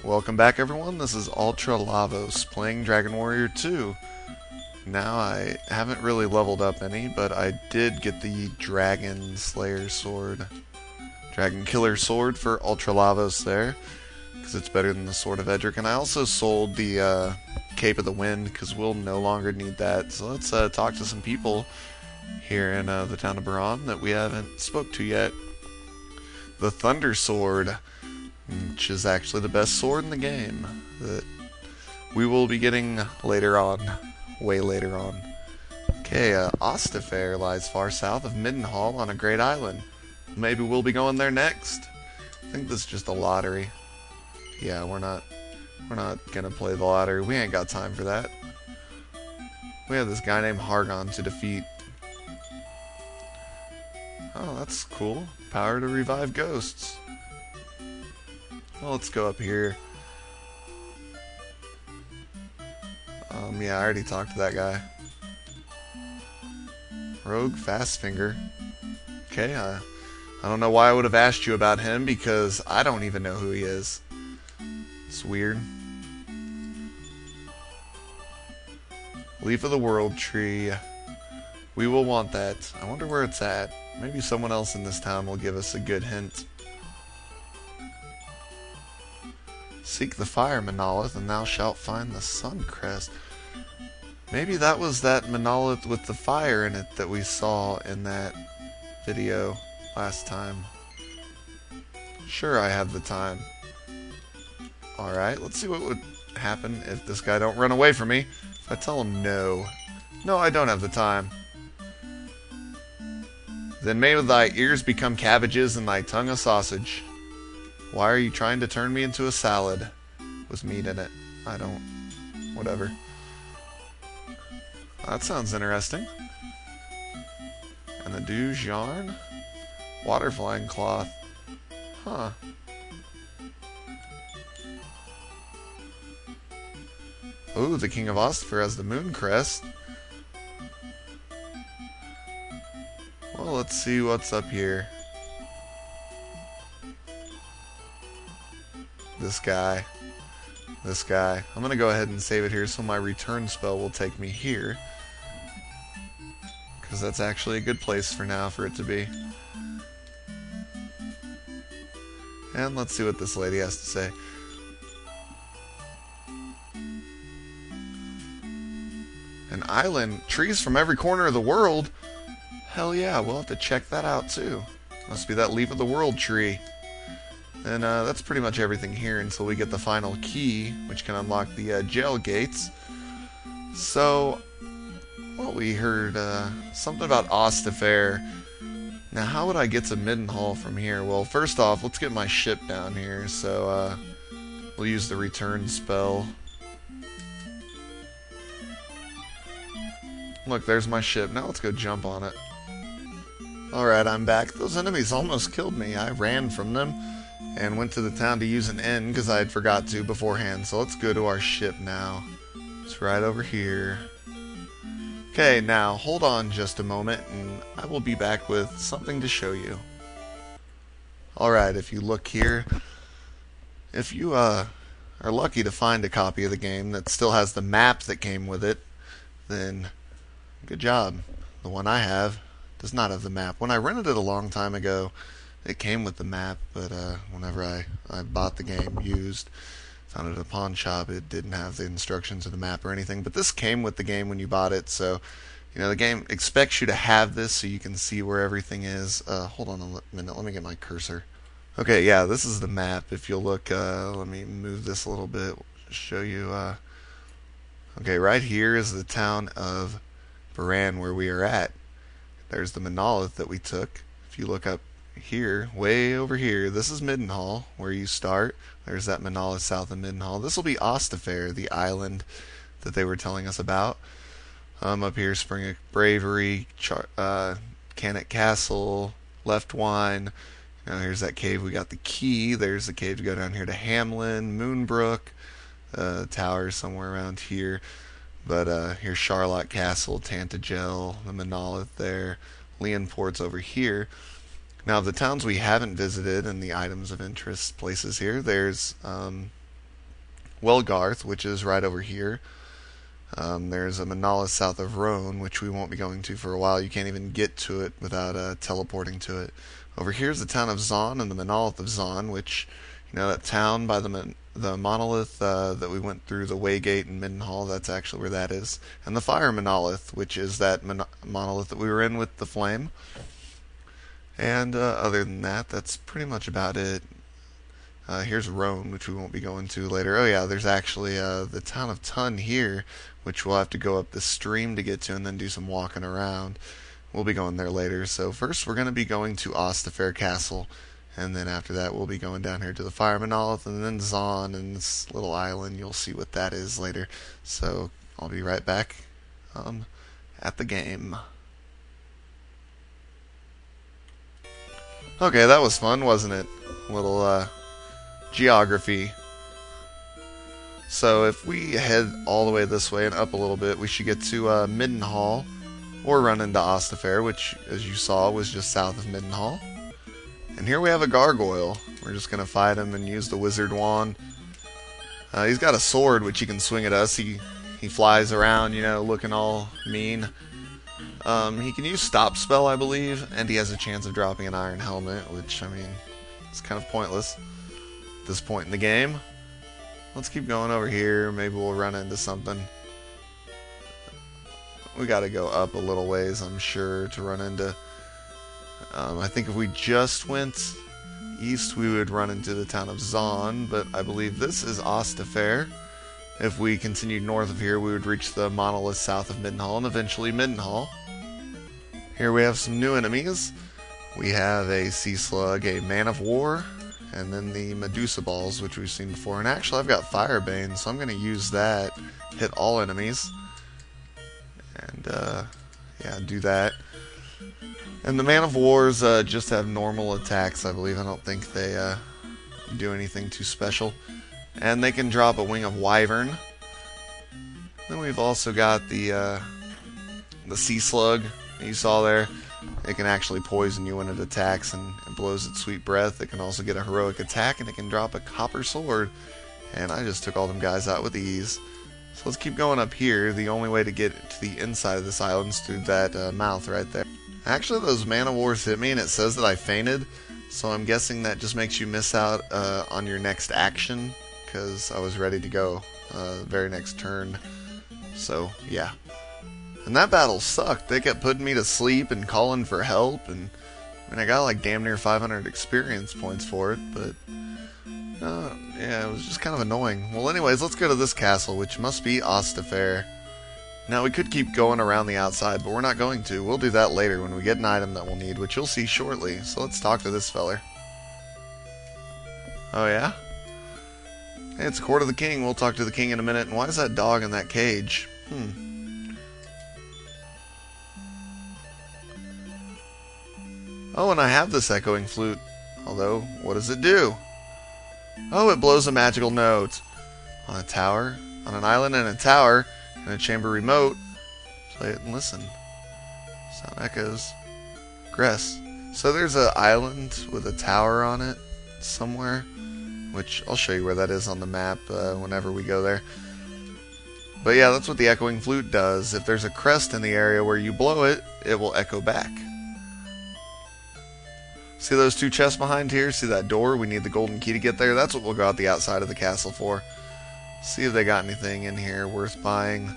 Welcome back, everyone. This is Ultra Lavos playing Dragon Warrior 2. Now, I haven't really leveled up any, but I did get the Dragon Slayer Sword, Dragon Killer Sword for Ultra Lavos there, because it's better than the Sword of Edric. And I also sold the Cape of the Wind, because we'll no longer need that. So let's talk to some people here in the town of Beran that we haven't spoke to yet. The Thunder Sword, which is actually the best sword in the game, that we will be getting later on, way later on. Okay, Osterfair lies far south of Middenhall on a great island. Maybe we'll be going there next. I think this is just a lottery. Yeah, we're not gonna play the lottery. We ain't got time for that. We have this guy named Hargon to defeat. Oh, that's cool. Power to revive ghosts. Well, let's go up here. Yeah, I already talked to that guy. Rogue Fastfinger. Okay, I don't know why I would have asked you about him, because I don't even know who he is. It's weird. Leaf of the World Tree. We will want that. I wonder where it's at. Maybe someone else in this town will give us a good hint. Seek the fire monolith, and thou shalt find the sun crest. Maybe that was that monolith with the fire in it that we saw in that video last time. Sure, I have the time. Alright, let's see what would happen if this guy don't run away from me. If I tell him no. No, I don't have the time. Then may thy ears become cabbages and thy tongue a sausage. Why are you trying to turn me into a salad with meat in it? I don't... whatever. That sounds interesting. And the douche yarn? Water flying cloth. Huh. Ooh, the King of Osterfair has the moon crest. Well, let's see what's up here. This guy. I'm going to go ahead and save it here so my return spell will take me here. Because that's actually a good place for now for it to be. And let's see what this lady has to say. An island, trees from every corner of the world? Hell yeah, we'll have to check that out too. Must be that Leaf of the World tree. And that's pretty much everything here until we get the final key, which can unlock the jail gates. So, well, we heard something about Osterfair. Now, how would I get to Middenhall from here? Well, first off, let's get my ship down here. So, we'll use the return spell. Look, there's my ship. Now let's go jump on it. Alright, I'm back. Those enemies almost killed me. I ran from them and went to the town to use an inn because I had forgot to beforehand. So let's go to our ship now. It's right over here. Okay, now hold on just a moment and I will be back with something to show you. Alright, if you look here, if you are lucky to find a copy of the game that still has the map that came with it, then good job. The one I have does not have the map. When I rented it a long time ago, it came with the map, but whenever I bought the game used, found it at a pawn shop, it didn't have the instructions of the map or anything. But this came with the game when you bought it, so you know the game expects you to have this so you can see where everything is. Hold on a minute, let me get my cursor. Okay, yeah, this is the map. If you'll look, let me move this a little bit, show you. Okay, right here is the town of Beran, where we are at. There's the monolith that we took. If you look up here, way over here, this is Middenhall, where you start. There's that monolith south of Middenhall. This will be Osterfair, the island that they were telling us about. Up here, Spring of Bravery, Cannock Castle, Left Wine. Now here's that cave. We got the key. There's the cave to go down here to Hamlin, Moonbrook, tower somewhere around here. But here's Charlotte Castle, Tantagel, the monolith there. Leonport's over here. Now, the towns we haven't visited and the items of interest places here, there's Welgarth, which is right over here. There's a monolith south of Roan, which we won't be going to for a while. You can't even get to it without teleporting to it. Over here is the town of Zon and the monolith of Zon, which, you know, that town by the monolith that we went through, the Waygate and Middenhall, that's actually where that is. And the fire monolith, which is that monolith that we were in with the flame. And other than that, that's pretty much about it. Here's Roan, which we won't be going to later. Oh yeah, there's actually the town of Tun here, which we'll have to go up the stream to get to and then do some walking around. We'll be going there later. So first we're going to be going to Osterfair Castle, and then after that we'll be going down here to the Fire Monolith, and then Zon and this little island. You'll see what that is later. So I'll be right back at the game. Okay, that was fun, wasn't it? A little geography. So if we head all the way this way and up a little bit, we should get to Middenhall, or run into Osterfair, which, as you saw, was just south of Middenhall. And here we have a Gargoyle. We're just going to fight him and use the Wizard Wand. He's got a sword which he can swing at us. He flies around, you know, looking all mean. He can use Stop Spell, I believe, and he has a chance of dropping an Iron Helmet, which, I mean, it's kind of pointless at this point in the game. Let's keep going over here. Maybe we'll run into something. We gotta go up a little ways, I'm sure, to run into... I think if we just went east, we would run into the town of Zon, but I believe this is Osterfair. If we continued north of here, we would reach the monolith south of Middenhall, and eventually Middenhall. Here we have some new enemies. We have a Sea Slug, a Man of War, and then the Medusa Balls, which we've seen before. And actually, I've got Firebane, so I'm going to use that, hit all enemies, and yeah, do that. And the Man of Wars just have normal attacks, I believe. I don't think they do anything too special. And they can drop a Wing of Wyvern. Then we've also got the Sea Slug you saw there. It can actually poison you when it attacks and it blows its sweet breath. It can also get a heroic attack, and it can drop a copper sword. And I just took all them guys out with ease. So let's keep going up here. The only way to get to the inside of this island is through that mouth right there. Actually, those Man of Wars hit me, and it says that I fainted. So I'm guessing that just makes you miss out on your next action, because I was ready to go very next turn. So, yeah. And that battle sucked. They kept putting me to sleep and calling for help, and I mean, I got like damn near 500 experience points for it, but yeah, it was just kind of annoying. Well, anyways, let's go to this castle, which must be Osterfair. Now, we could keep going around the outside, but we're not going to. We'll do that later when we get an item that we'll need, which you'll see shortly. So let's talk to this feller. Oh, yeah? Hey, it's Court of the King. We'll talk to the king in a minute. And why is that dog in that cage? Oh, and I have this echoing flute. Although, what does it do? Oh, it blows a magical note. On a tower, on an island in a tower, in a chamber remote. Play it and listen. Sound echoes. Gress. So there's an island with a tower on it somewhere, which I'll show you where that is on the map whenever we go there. But yeah, that's what the echoing flute does. If there's a crest in the area where you blow it, it will echo back. See those two chests behind here? See that door? We need the golden key to get there. That's what we'll go out the outside of the castle for. See if they got anything in here worth buying.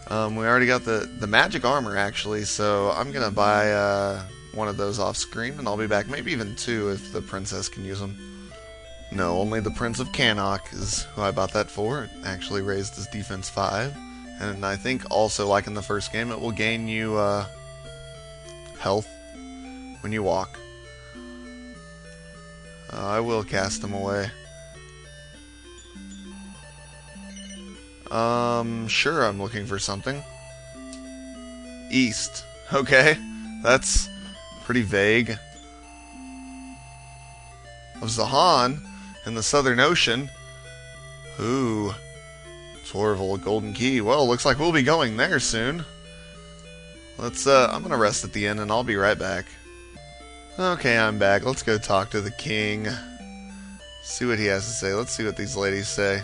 We already got the magic armor, actually, so I'm going to buy one of those off screen, and I'll be back. Maybe even two if the princess can use them. No, only the Prince of Cannock is who I bought that for. It actually raised his defense 5. And I think also, like in the first game, it will gain you health when you walk. I will cast him away. Sure, I'm looking for something. East. Okay, that's pretty vague. Of Zahan in the Southern Ocean. Ooh. Torval, Golden Key. Well, looks like we'll be going there soon. Let's, I'm gonna rest at the inn and I'll be right back. Okay, I'm back. Let's go talk to the king. See what he has to say. Let's see what these ladies say.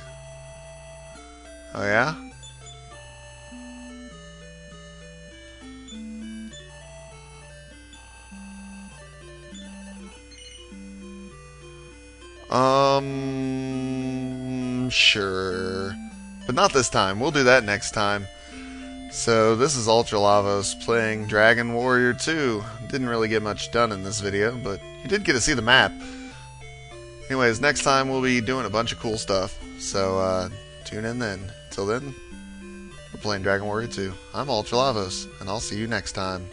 Oh yeah? Sure. But not this time. We'll do that next time. So, this is Ultra Lavos playing Dragon Warrior 2. Didn't really get much done in this video, but you did get to see the map. Anyways, next time we'll be doing a bunch of cool stuff. So, tune in then. Till then, we're playing Dragon Warrior 2. I'm Ultra Lavos, and I'll see you next time.